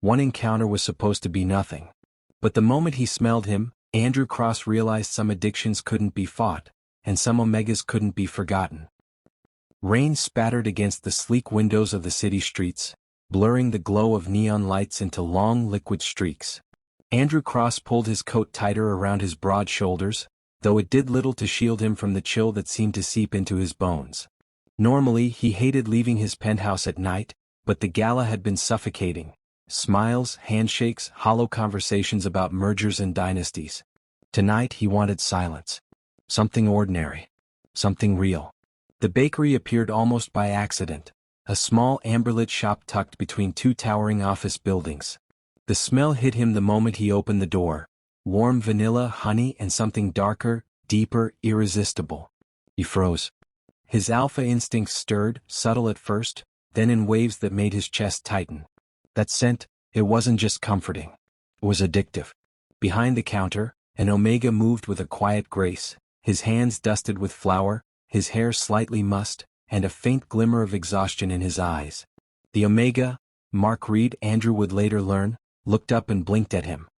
One encounter was supposed to be nothing. But the moment he smelled him, Andrew Cross realized some addictions couldn't be fought, and some Omegas couldn't be forgotten. Rain spattered against the sleek windows of the city streets, blurring the glow of neon lights into long liquid streaks. Andrew Cross pulled his coat tighter around his broad shoulders, though it did little to shield him from the chill that seemed to seep into his bones. Normally he hated leaving his penthouse at night, but the gala had been suffocating. Smiles, handshakes, hollow conversations about mergers and dynasties. Tonight he wanted silence. Something ordinary. Something real. The bakery appeared almost by accident. A small amberlit shop tucked between two towering office buildings. The smell hit him the moment he opened the door. Warm vanilla, honey, and something darker, deeper, irresistible. He froze. His alpha instincts stirred, subtle at first, then in waves that made his chest tighten. That scent, it wasn't just comforting. It was addictive. Behind the counter, an Omega moved with a quiet grace, his hands dusted with flour, his hair slightly mussed, and a faint glimmer of exhaustion in his eyes. The Omega, Mark Reed, Andrew would later learn, looked up and blinked at him.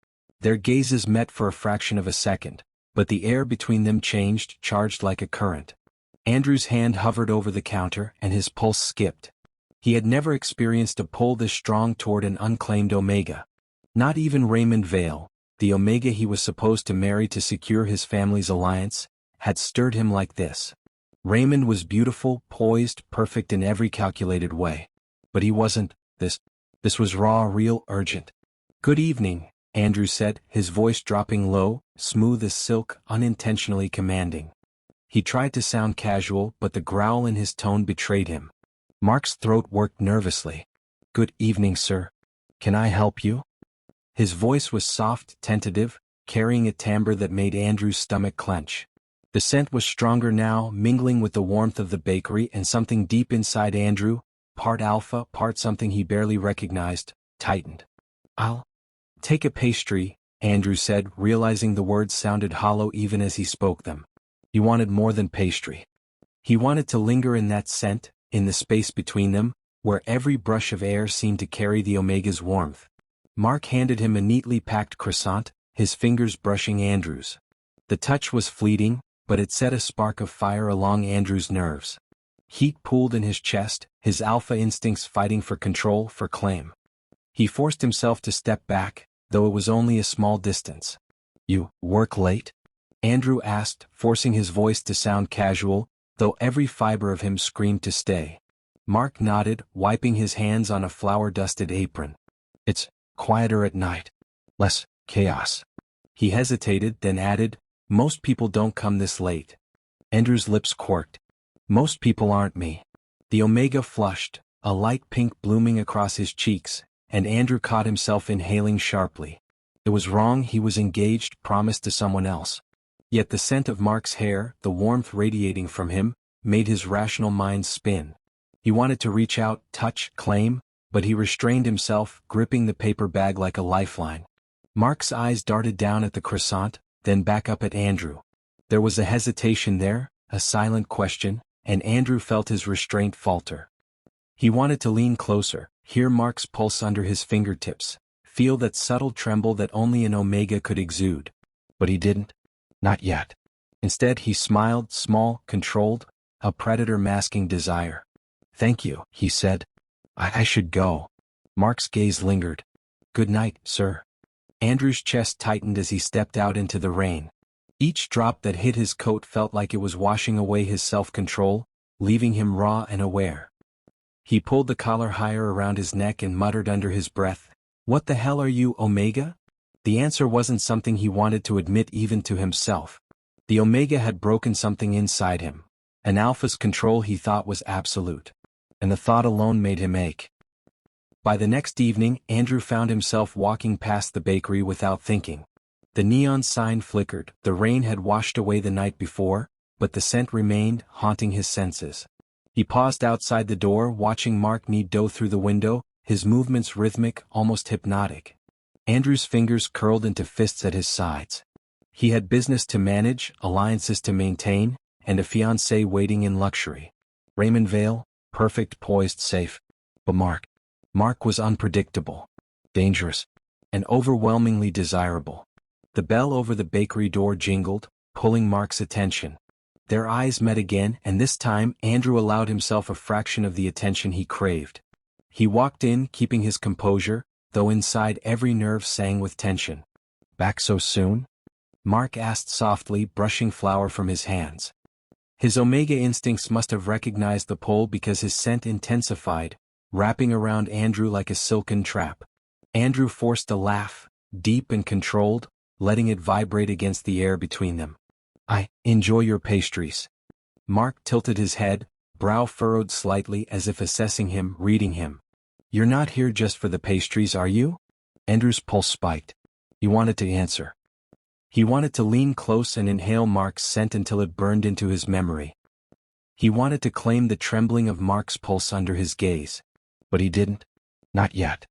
Their gazes met for a fraction of a second, but the air between them changed, charged like a current. Andrew's hand hovered over the counter and his pulse skipped. He had never experienced a pull this strong toward an unclaimed Omega. Not even Raymond Vale, the Omega he was supposed to marry to secure his family's alliance, had stirred him like this. Raymond was beautiful, poised, perfect in every calculated way. But he wasn't. This was raw, real, urgent. "Good evening," Andrew said, his voice dropping low, smooth as silk, unintentionally commanding. He tried to sound casual, but the growl in his tone betrayed him. Mark's throat worked nervously. "Good evening, sir. Can I help you?" His voice was soft, tentative, carrying a timbre that made Andrew's stomach clench. The scent was stronger now, mingling with the warmth of the bakery, and something deep inside Andrew, part alpha, part something he barely recognized, tightened. "I'll take a pastry," Andrew said, realizing the words sounded hollow even as he spoke them. He wanted more than pastry. He wanted to linger in that scent, in the space between them, where every brush of air seemed to carry the Omega's warmth. Mark handed him a neatly packed croissant, his fingers brushing Andrew's. The touch was fleeting, but it set a spark of fire along Andrew's nerves. Heat pooled in his chest, his alpha instincts fighting for control, for claim. He forced himself to step back, though it was only a small distance. "You work late?" Andrew asked, forcing his voice to sound casual, though every fiber of him screamed to stay. Mark nodded, wiping his hands on a flour-dusted apron. "It's quieter at night. Less chaos." He hesitated, then added, "Most people don't come this late." Andrew's lips quirked. "Most people aren't me." The Omega flushed, a light pink blooming across his cheeks, and Andrew caught himself inhaling sharply. It was wrong, he was engaged, promised to someone else. Yet the scent of Mark's hair, the warmth radiating from him, made his rational mind spin. He wanted to reach out, touch, claim, but he restrained himself, gripping the paper bag like a lifeline. Mark's eyes darted down at the croissant, then back up at Andrew. There was a hesitation there, a silent question, and Andrew felt his restraint falter. He wanted to lean closer, hear Mark's pulse under his fingertips, feel that subtle tremble that only an Omega could exude. But he didn't. Not yet. Instead he smiled, small, controlled, a predator masking desire. "Thank you," he said. I should go." Mark's gaze lingered. "Good night, sir." Andrew's chest tightened as he stepped out into the rain. Each drop that hit his coat felt like it was washing away his self-control, leaving him raw and aware. He pulled the collar higher around his neck and muttered under his breath, "What the hell are you, Omega?" The answer wasn't something he wanted to admit even to himself. The Omega had broken something inside him. An alpha's control he thought was absolute. And the thought alone made him ache. By the next evening, Andrew found himself walking past the bakery without thinking. The neon sign flickered, the rain had washed away the night before, but the scent remained, haunting his senses. He paused outside the door, watching Mark knead dough through the window, his movements rhythmic, almost hypnotic. Andrew's fingers curled into fists at his sides. He had business to manage, alliances to maintain, and a fiancée waiting in luxury. Raymond Vale, perfect, poised, safe. But Mark was unpredictable. dangerous, and overwhelmingly desirable. The bell over the bakery door jingled, pulling Mark's attention. Their eyes met again, and this time Andrew allowed himself a fraction of the attention he craved. He walked in, keeping his composure, though inside every nerve sang with tension. "Back so soon?" Mark asked softly, brushing flour from his hands. His Omega instincts must have recognized the pull because his scent intensified, wrapping around Andrew like a silken trap. Andrew forced a laugh, deep and controlled, letting it vibrate against the air between them. "I enjoy your pastries." Mark tilted his head, brow furrowed slightly as if assessing him, reading him. "You're not here just for the pastries, are you?" Andrew's pulse spiked. He wanted to answer. He wanted to lean close and inhale Mark's scent until it burned into his memory. He wanted to claim the trembling of Mark's pulse under his gaze. But he didn't. Not yet.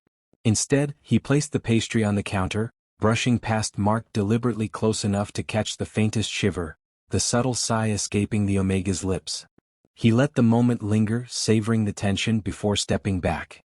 Instead, he placed the pastry on the counter, brushing past Mark deliberately close enough to catch the faintest shiver, the subtle sigh escaping the Omega's lips. He let the moment linger, savoring the tension before stepping back.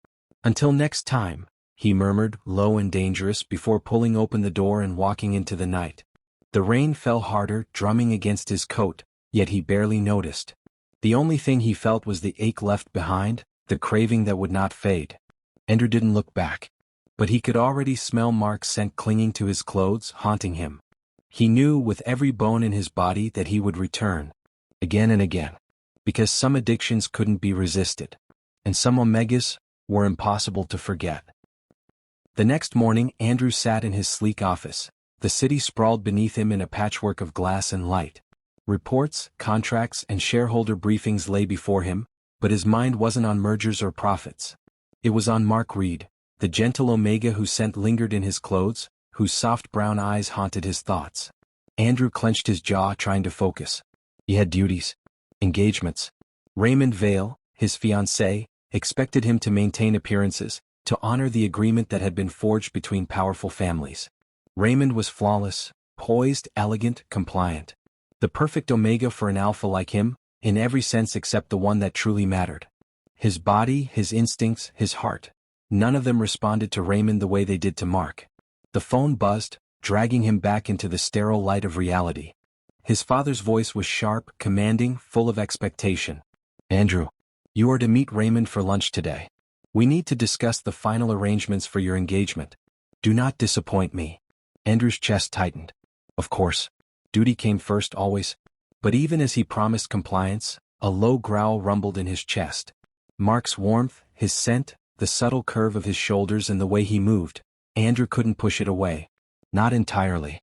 "Until next time," he murmured, low and dangerous, before pulling open the door and walking into the night. The rain fell harder, drumming against his coat, yet he barely noticed. The only thing he felt was the ache left behind, the craving that would not fade. Andrew didn't look back. But he could already smell Mark's scent clinging to his clothes, haunting him. He knew with every bone in his body that he would return. Again and again. Because some addictions couldn't be resisted. And some Omegas were impossible to forget. The next morning, Andrew sat in his sleek office. The city sprawled beneath him in a patchwork of glass and light. Reports, contracts, and shareholder briefings lay before him, but his mind wasn't on mergers or profits. It was on Mark Reed, the gentle Omega whose scent lingered in his clothes, whose soft brown eyes haunted his thoughts. Andrew clenched his jaw, trying to focus. He had duties. Engagements. Raymond Vale, his fiancée, expected him to maintain appearances, to honor the agreement that had been forged between powerful families. Raymond was flawless, poised, elegant, compliant. The perfect Omega for an alpha like him, in every sense except the one that truly mattered. His body, his instincts, his heart. None of them responded to Raymond the way they did to Mark. The phone buzzed, dragging him back into the sterile light of reality. His father's voice was sharp, commanding, full of expectation. "Andrew, you are to meet Raymond for lunch today. We need to discuss the final arrangements for your engagement. Do not disappoint me." Andrew's chest tightened. Of course. Duty came first always. But even as he promised compliance, a low growl rumbled in his chest. Mark's warmth, his scent, the subtle curve of his shoulders and the way he moved, Andrew couldn't push it away. Not entirely.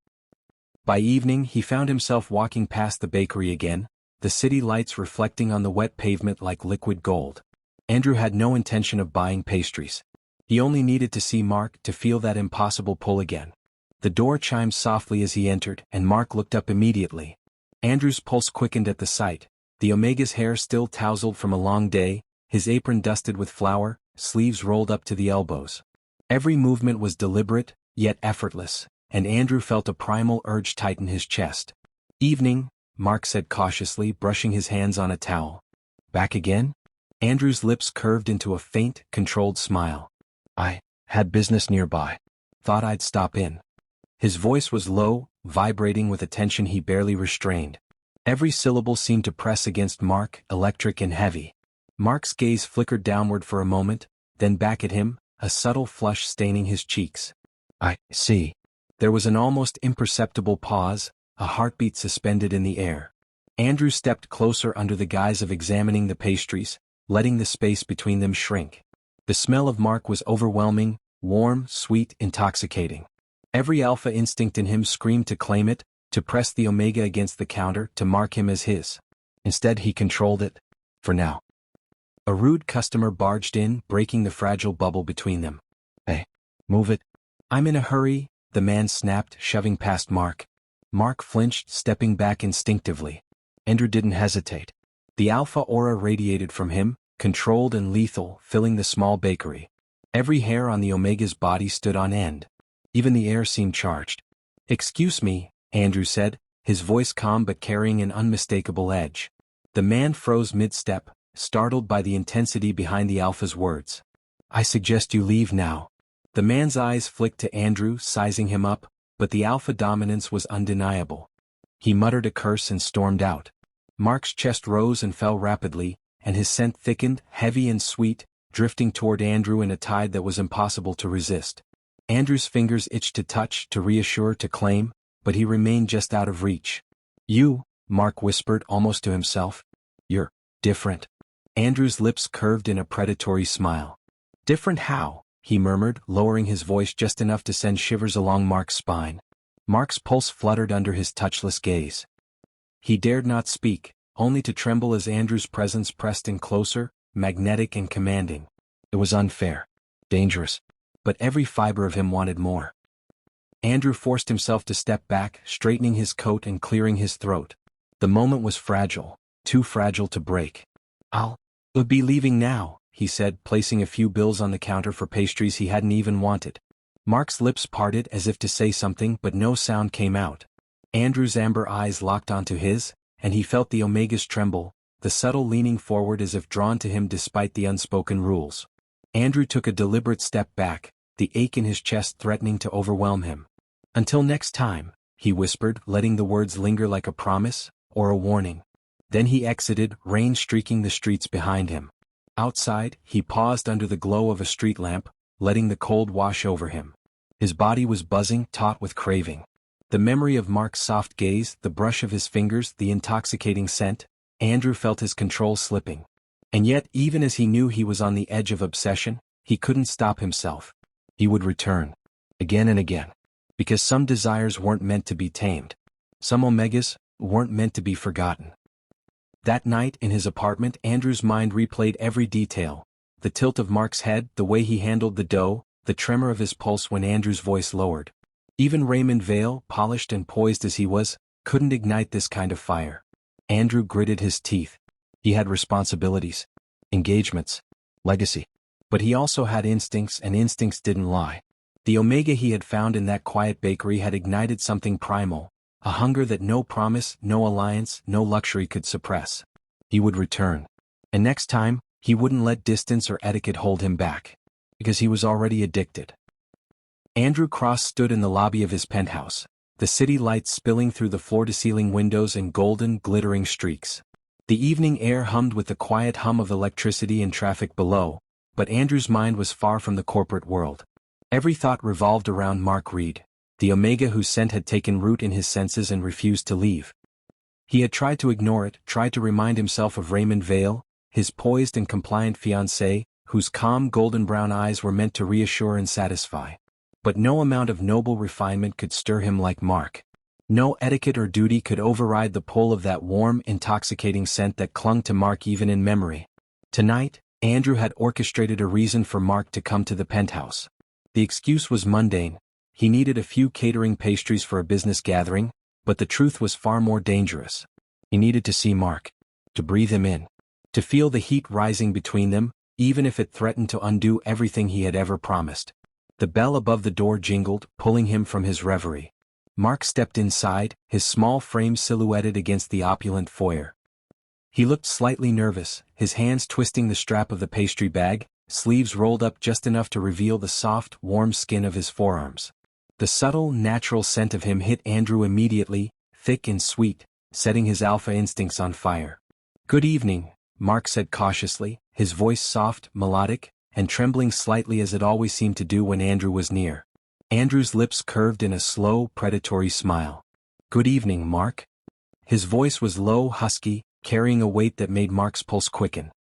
By evening he found himself walking past the bakery again, the city lights reflecting on the wet pavement like liquid gold. Andrew had no intention of buying pastries. He only needed to see Mark to feel that impossible pull again. The door chimed softly as he entered, and Mark looked up immediately. Andrew's pulse quickened at the sight, the Omega's hair still tousled from a long day, his apron dusted with flour, sleeves rolled up to the elbows. Every movement was deliberate, yet effortless, and Andrew felt a primal urge tighten his chest. "Evening," Mark said cautiously, brushing his hands on a towel. "Back again?" Andrew's lips curved into a faint, controlled smile. "I had business nearby. Thought I'd stop in." His voice was low, vibrating with a tension he barely restrained. Every syllable seemed to press against Mark, electric and heavy. Mark's gaze flickered downward for a moment, then back at him, a subtle flush staining his cheeks. "I see." There was an almost imperceptible pause, a heartbeat suspended in the air. Andrew stepped closer under the guise of examining the pastries, letting the space between them shrink. The smell of Mark was overwhelming, warm, sweet, intoxicating. Every alpha instinct in him screamed to claim it, to press the Omega against the counter, to mark him as his. Instead he controlled it. For now. A rude customer barged in, breaking the fragile bubble between them. "Hey, move it." "I'm in a hurry," the man snapped, shoving past Mark. Mark flinched, stepping back instinctively. Andrew didn't hesitate. The alpha aura radiated from him, controlled and lethal, filling the small bakery. Every hair on the Omega's body stood on end. Even the air seemed charged. "Excuse me," Andrew said, his voice calm but carrying an unmistakable edge. The man froze mid-step, startled by the intensity behind the alpha's words. "I suggest you leave now." The man's eyes flicked to Andrew, sizing him up, but the alpha dominance was undeniable. He muttered a curse and stormed out. Mark's chest rose and fell rapidly, and his scent thickened, heavy and sweet, drifting toward Andrew in a tide that was impossible to resist. Andrew's fingers itched to touch, to reassure, to claim, but he remained just out of reach. "You," Mark whispered almost to himself. "You're different." Andrew's lips curved in a predatory smile. "Different how?" he murmured, lowering his voice just enough to send shivers along Mark's spine. Mark's pulse fluttered under his touchless gaze. He dared not speak, only to tremble as Andrew's presence pressed in closer, magnetic and commanding. It was unfair, dangerous, but every fiber of him wanted more. Andrew forced himself to step back, straightening his coat and clearing his throat. The moment was fragile, too fragile to break. I'll be leaving now," he said, placing a few bills on the counter for pastries he hadn't even wanted. Mark's lips parted as if to say something, but no sound came out. Andrew's amber eyes locked onto his, and he felt the Omegas tremble, the subtle leaning forward as if drawn to him despite the unspoken rules. Andrew took a deliberate step back, the ache in his chest threatening to overwhelm him. "Until next time," he whispered, letting the words linger like a promise, or a warning. Then he exited, rain streaking the streets behind him. Outside, he paused under the glow of a street lamp, letting the cold wash over him. His body was buzzing, taut with craving. The memory of Mark's soft gaze, the brush of his fingers, the intoxicating scent, Andrew felt his control slipping. And yet, even as he knew he was on the edge of obsession, he couldn't stop himself. He would return. Again and again. Because some desires weren't meant to be tamed. Some Omegas weren't meant to be forgotten. That night in his apartment, Andrew's mind replayed every detail. The tilt of Mark's head, the way he handled the dough, the tremor of his pulse when Andrew's voice lowered. Even Raymond Vale, polished and poised as he was, couldn't ignite this kind of fire. Andrew gritted his teeth. He had responsibilities, engagements, legacy. But he also had instincts, and instincts didn't lie. The Omega he had found in that quiet bakery had ignited something primal, a hunger that no promise, no alliance, no luxury could suppress. He would return. And next time, he wouldn't let distance or etiquette hold him back. Because he was already addicted. Andrew Cross stood in the lobby of his penthouse, the city lights spilling through the floor-to-ceiling windows in golden, glittering streaks. The evening air hummed with the quiet hum of electricity and traffic below, but Andrew's mind was far from the corporate world. Every thought revolved around Mark Reed, the Omega whose scent had taken root in his senses and refused to leave. He had tried to ignore it, tried to remind himself of Raymond Vale, his poised and compliant fiancée, whose calm golden brown eyes were meant to reassure and satisfy. But no amount of noble refinement could stir him like Mark. No etiquette or duty could override the pull of that warm, intoxicating scent that clung to Mark even in memory. Tonight, Andrew had orchestrated a reason for Mark to come to the penthouse. The excuse was mundane. He needed a few catering pastries for a business gathering, but the truth was far more dangerous. He needed to see Mark, to breathe him in, to feel the heat rising between them, even if it threatened to undo everything he had ever promised. The bell above the door jingled, pulling him from his reverie. Mark stepped inside, his small frame silhouetted against the opulent foyer. He looked slightly nervous, his hands twisting the strap of the pastry bag, sleeves rolled up just enough to reveal the soft, warm skin of his forearms. The subtle, natural scent of him hit Andrew immediately, thick and sweet, setting his alpha instincts on fire. "Good evening," Mark said cautiously, his voice soft, melodic, and trembling slightly as it always seemed to do when Andrew was near. Andrew's lips curved in a slow, predatory smile. "Good evening, Mark." His voice was low, husky, carrying a weight that made Mark's pulse quicken.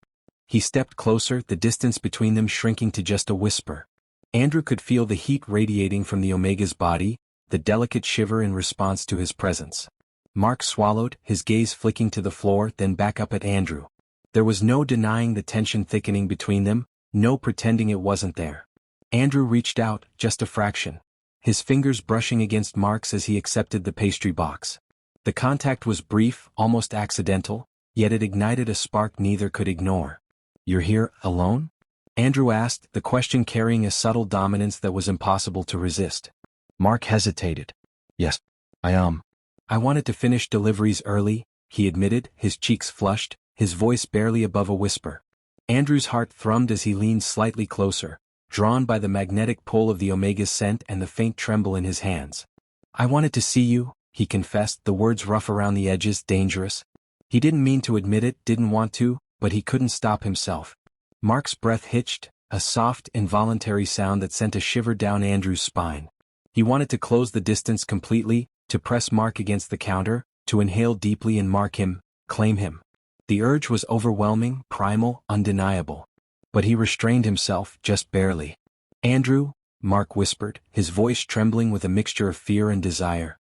He stepped closer, the distance between them shrinking to just a whisper. Andrew could feel the heat radiating from the Omega's body, the delicate shiver in response to his presence. Mark swallowed, his gaze flicking to the floor, then back up at Andrew. There was no denying the tension thickening between them, no pretending it wasn't there. Andrew reached out, just a fraction, his fingers brushing against Mark's as he accepted the pastry box. The contact was brief, almost accidental, yet it ignited a spark neither could ignore. "You're here, alone?" Andrew asked, the question carrying a subtle dominance that was impossible to resist. Mark hesitated. "Yes, I am. I wanted to finish deliveries early," he admitted, his cheeks flushed, his voice barely above a whisper. Andrew's heart thrummed as he leaned slightly closer, drawn by the magnetic pull of the Omega's scent and the faint tremble in his hands. "I wanted to see you," he confessed, the words rough around the edges, dangerous. He didn't mean to admit it, didn't want to, but he couldn't stop himself. Mark's breath hitched, a soft, involuntary sound that sent a shiver down Andrew's spine. He wanted to close the distance completely, to press Mark against the counter, to inhale deeply and mark him, claim him. The urge was overwhelming, primal, undeniable. But he restrained himself, just barely. "Andrew," Mark whispered, his voice trembling with a mixture of fear and desire.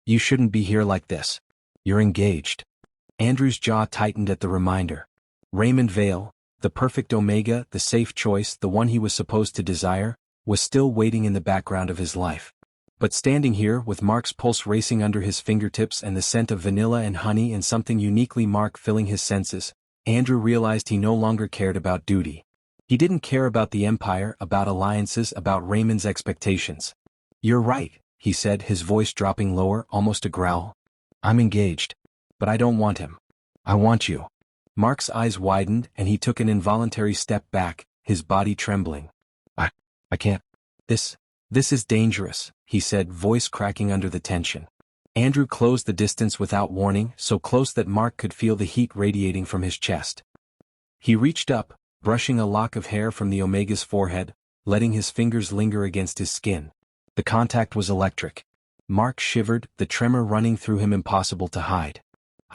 You shouldn't be here like this. You're engaged." Andrew's jaw tightened at the reminder. Raymond Vale, the perfect Omega, the safe choice, the one he was supposed to desire, was still waiting in the background of his life. But standing here, with Mark's pulse racing under his fingertips and the scent of vanilla and honey and something uniquely Mark filling his senses, Andrew realized he no longer cared about duty. He didn't care about the Empire, about alliances, about Raymond's expectations. "You're right," he said, his voice dropping lower, almost a growl. "I'm engaged. But I don't want him. I want you." Mark's eyes widened and he took an involuntary step back, his body trembling. I can't. This is dangerous," he said, voice cracking under the tension. Andrew closed the distance without warning, so close that Mark could feel the heat radiating from his chest. He reached up, brushing a lock of hair from the Omega's forehead, letting his fingers linger against his skin. The contact was electric. Mark shivered, the tremor running through him impossible to hide.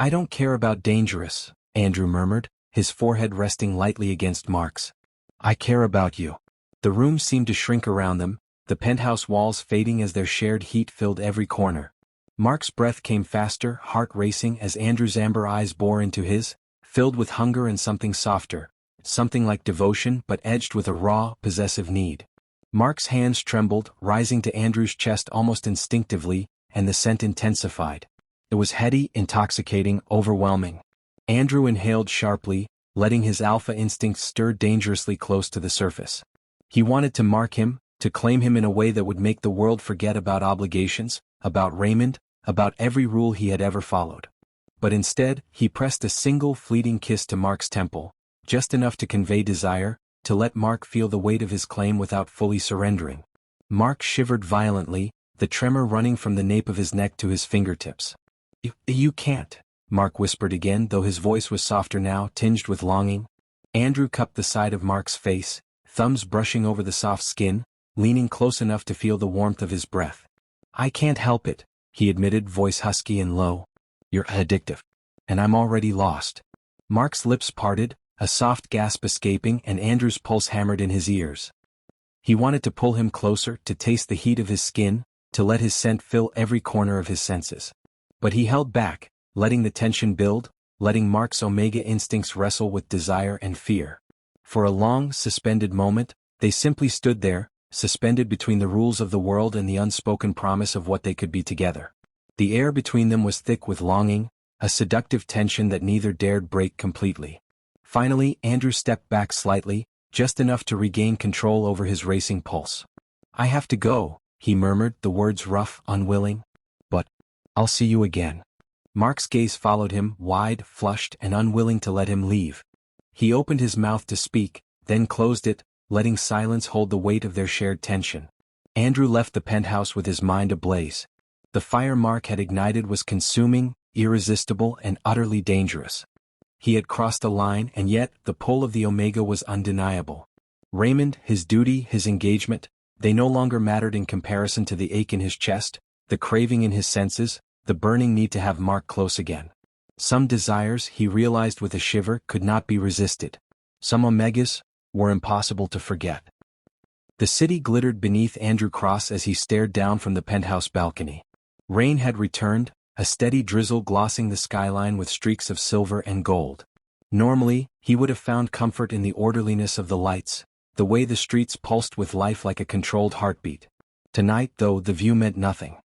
"I don't care about dangerous," Andrew murmured, his forehead resting lightly against Mark's. "I care about you." The room seemed to shrink around them, the penthouse walls fading as their shared heat filled every corner. Mark's breath came faster, heart racing as Andrew's amber eyes bore into his, filled with hunger and something softer, something like devotion but edged with a raw, possessive need. Mark's hands trembled, rising to Andrew's chest almost instinctively, and the scent intensified. It was heady, intoxicating, overwhelming. Andrew inhaled sharply, letting his alpha instincts stir dangerously close to the surface. He wanted to mark him, to claim him in a way that would make the world forget about obligations, about Raymond, about every rule he had ever followed. But instead, he pressed a single fleeting kiss to Mark's temple, just enough to convey desire, to let Mark feel the weight of his claim without fully surrendering. Mark shivered violently, the tremor running from the nape of his neck to his fingertips. You can't," Mark whispered again, though his voice was softer now, tinged with longing. Andrew cupped the side of Mark's face, thumbs brushing over the soft skin, leaning close enough to feel the warmth of his breath. "I can't help it," he admitted, voice husky and low. "You're addictive. And I'm already lost." Mark's lips parted, a soft gasp escaping, and Andrew's pulse hammered in his ears. He wanted to pull him closer, to taste the heat of his skin, to let his scent fill every corner of his senses. But he held back, letting the tension build, letting Mark's Omega instincts wrestle with desire and fear. For a long, suspended moment, they simply stood there, suspended between the rules of the world and the unspoken promise of what they could be together. The air between them was thick with longing, a seductive tension that neither dared break completely. Finally, Andrew stepped back slightly, just enough to regain control over his racing pulse. "I have to go," he murmured, the words rough, unwilling. "But I'll see you again." Mark's gaze followed him, wide, flushed, and unwilling to let him leave. He opened his mouth to speak, then closed it, letting silence hold the weight of their shared tension. Andrew left the penthouse with his mind ablaze. The fire Mark had ignited was consuming, irresistible, and utterly dangerous. He had crossed a line, and yet, the pull of the Omega was undeniable. Raymond, his duty, his engagement, they no longer mattered in comparison to the ache in his chest, the craving in his senses, the burning need to have Mark close again. Some desires, he realized with a shiver, could not be resisted. Some Omegas were impossible to forget. The city glittered beneath Andrew Cross as he stared down from the penthouse balcony. Rain had returned, a steady drizzle glossing the skyline with streaks of silver and gold. Normally, he would have found comfort in the orderliness of the lights, the way the streets pulsed with life like a controlled heartbeat. Tonight, though, the view meant nothing.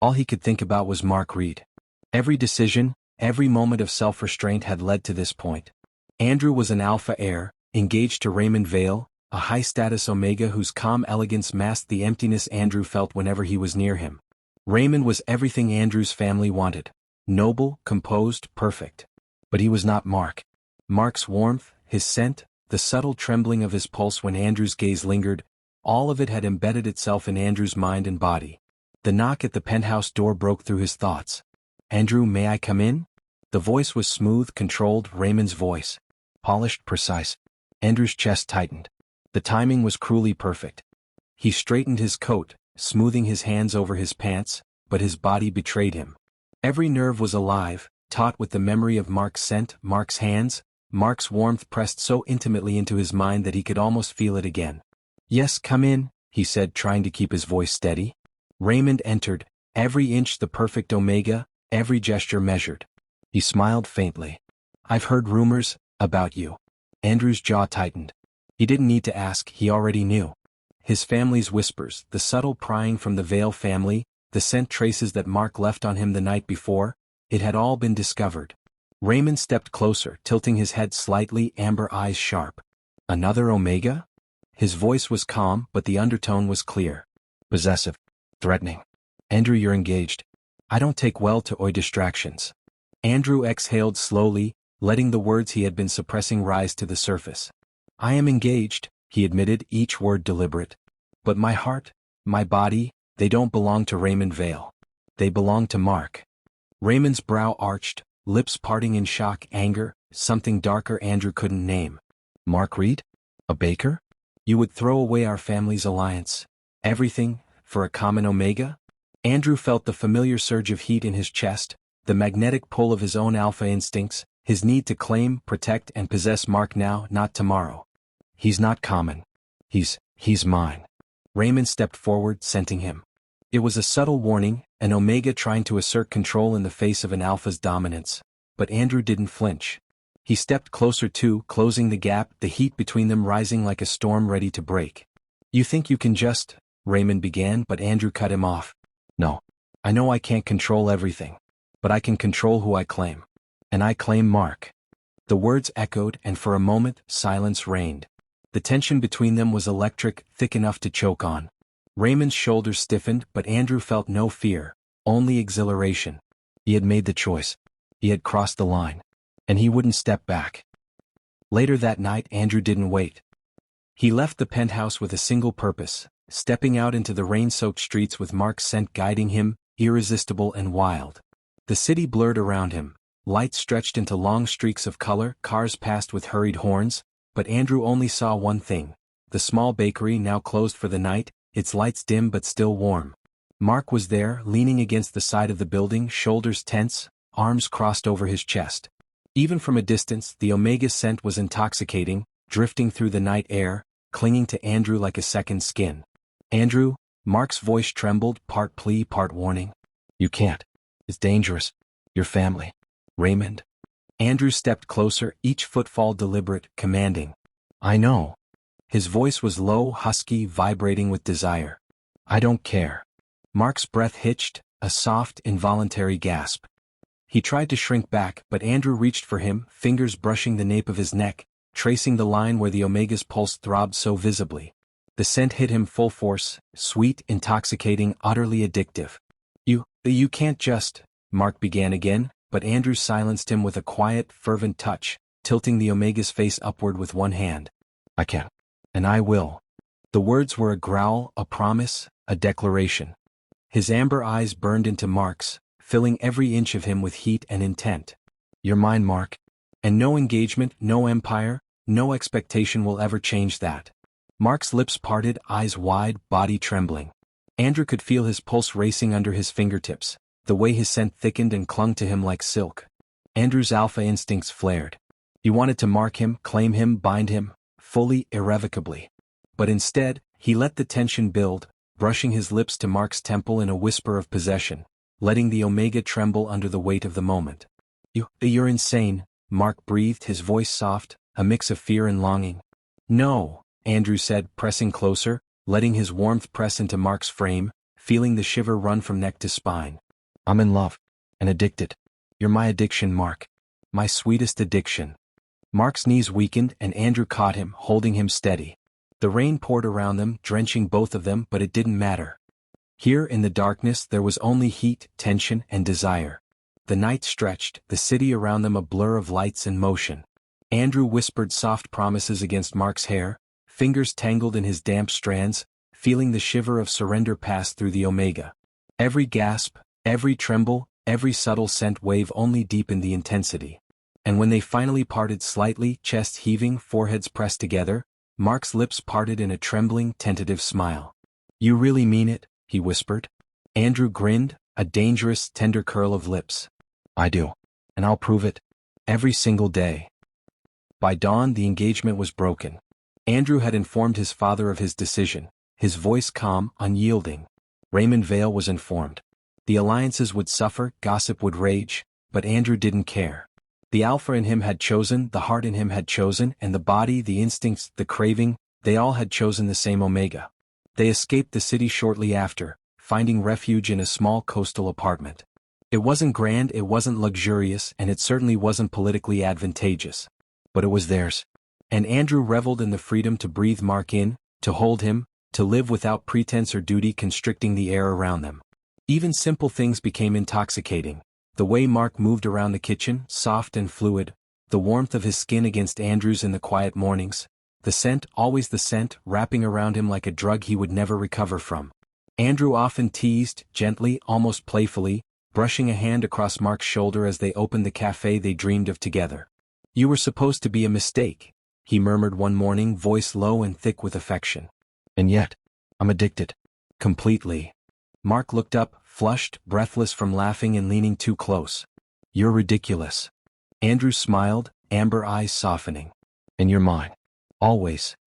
All he could think about was Mark Reed. Every decision, every moment of self-restraint had led to this point. Andrew was an alpha heir, engaged to Raymond Vale, a high-status Omega whose calm elegance masked the emptiness Andrew felt whenever he was near him. Raymond was everything Andrew's family wanted. Noble, composed, perfect. But he was not Mark. Mark's warmth, his scent, the subtle trembling of his pulse when Andrew's gaze lingered, all of it had embedded itself in Andrew's mind and body. The knock at the penthouse door broke through his thoughts. "Andrew, may I come in?" The voice was smooth, controlled, Raymond's voice. Polished, precise. Andrew's chest tightened. The timing was cruelly perfect. He straightened his coat, smoothing his hands over his pants, but his body betrayed him. Every nerve was alive, taut with the memory of Mark's scent, Mark's hands, Mark's warmth pressed so intimately into his mind that he could almost feel it again. "Yes, come in," he said, trying to keep his voice steady. Raymond entered, every inch the perfect Omega, every gesture measured. He smiled faintly. "I've heard rumors about you." Andrew's jaw tightened. He didn't need to ask, he already knew. His family's whispers, the subtle prying from the Vale family, the scent traces that Mark left on him the night before, it had all been discovered. Raymond stepped closer, tilting his head slightly, amber eyes sharp. "Another Omega?" His voice was calm, but the undertone was clear. Possessive. Threatening. "Andrew, you're engaged. I don't take well to oi distractions." Andrew exhaled slowly, letting the words he had been suppressing rise to the surface. "I am engaged," he admitted, each word deliberate. "But my heart, my body, they don't belong to Raymond Vale. They belong to Mark." Raymond's brow arched, lips parting in shock, anger, something darker Andrew couldn't name. "Mark Reed? A baker? You would throw away our family's alliance? Everything, for a common Omega?" Andrew felt the familiar surge of heat in his chest, the magnetic pull of his own alpha instincts, his need to claim, protect and possess Mark now, not tomorrow. "He's not common. He's mine." Raymond stepped forward, scenting him. It was a subtle warning, an Omega trying to assert control in the face of an alpha's dominance. But Andrew didn't flinch. He stepped closer too, closing the gap, the heat between them rising like a storm ready to break. "You think you can just," Raymond began, but Andrew cut him off. "No. I know I can't control everything. But I can control who I claim. And I claim Mark." The words echoed, and for a moment, silence reigned. The tension between them was electric, thick enough to choke on. Raymond's shoulders stiffened, but Andrew felt no fear, only exhilaration. He had made the choice. He had crossed the line. And he wouldn't step back. Later that night, Andrew didn't wait. He left the penthouse with a single purpose, stepping out into the rain-soaked streets with Mark's scent guiding him, irresistible and wild. The city blurred around him, lights stretched into long streaks of color, cars passed with hurried horns, but Andrew only saw one thing, the small bakery now closed for the night, its lights dim but still warm. Mark was there, leaning against the side of the building, shoulders tense, arms crossed over his chest. Even from a distance, the Omega scent was intoxicating, drifting through the night air, clinging to Andrew like a second skin. "Andrew," Mark's voice trembled, part plea, part warning. "You can't. It's dangerous. Your family." "Raymond." Andrew stepped closer, each footfall deliberate, commanding. "I know." His voice was low, husky, vibrating with desire. "I don't care." Mark's breath hitched, a soft, involuntary gasp. He tried to shrink back, but Andrew reached for him, fingers brushing the nape of his neck, tracing the line where the Omega's pulse throbbed so visibly. The scent hit him full force, sweet, intoxicating, utterly addictive. You can't just," Mark began again, but Andrew silenced him with a quiet, fervent touch, tilting the Omega's face upward with one hand. "I can. And I will." The words were a growl, a promise, a declaration. His amber eyes burned into Mark's, filling every inch of him with heat and intent. "You're mine, Mark. And no engagement, no empire, no expectation will ever change that." Mark's lips parted, eyes wide, body trembling. Andrew could feel his pulse racing under his fingertips, the way his scent thickened and clung to him like silk. Andrew's alpha instincts flared. He wanted to mark him, claim him, bind him, fully, irrevocably. But instead, he let the tension build, brushing his lips to Mark's temple in a whisper of possession, letting the Omega tremble under the weight of the moment. You're insane," Mark breathed, his voice soft, a mix of fear and longing. "No," Andrew said, pressing closer, letting his warmth press into Mark's frame, feeling the shiver run from neck to spine. "I'm in love. And addicted. You're my addiction, Mark. My sweetest addiction." Mark's knees weakened and Andrew caught him, holding him steady. The rain poured around them, drenching both of them, but it didn't matter. Here in the darkness there was only heat, tension, and desire. The night stretched, the city around them a blur of lights and motion. Andrew whispered soft promises against Mark's hair, fingers tangled in his damp strands, feeling the shiver of surrender pass through the Omega. Every gasp, every tremble, every subtle scent wave only deepened the intensity. And when they finally parted slightly, chests heaving, foreheads pressed together, Mark's lips parted in a trembling, tentative smile. "You really mean it?" he whispered. Andrew grinned, a dangerous, tender curl of lips. "I do. And I'll prove it. Every single day." By dawn the engagement was broken. Andrew had informed his father of his decision, his voice calm, unyielding. Raymond Vale was informed. The alliances would suffer, gossip would rage, but Andrew didn't care. The alpha in him had chosen, the heart in him had chosen, and the body, the instincts, the craving, they all had chosen the same Omega. They escaped the city shortly after, finding refuge in a small coastal apartment. It wasn't grand, it wasn't luxurious, and it certainly wasn't politically advantageous. But it was theirs. And Andrew reveled in the freedom to breathe Mark in, to hold him, to live without pretense or duty constricting the air around them. Even simple things became intoxicating. The way Mark moved around the kitchen, soft and fluid, the warmth of his skin against Andrew's in the quiet mornings, the scent, always the scent, wrapping around him like a drug he would never recover from. Andrew often teased, gently, almost playfully, brushing a hand across Mark's shoulder as they opened the cafe they dreamed of together. "You were supposed to be a mistake," he murmured one morning, voice low and thick with affection. "And yet, I'm addicted. Completely." Mark looked up, flushed, breathless from laughing and leaning too close. "You're ridiculous." Andrew smiled, amber eyes softening. "And you're mine. Always."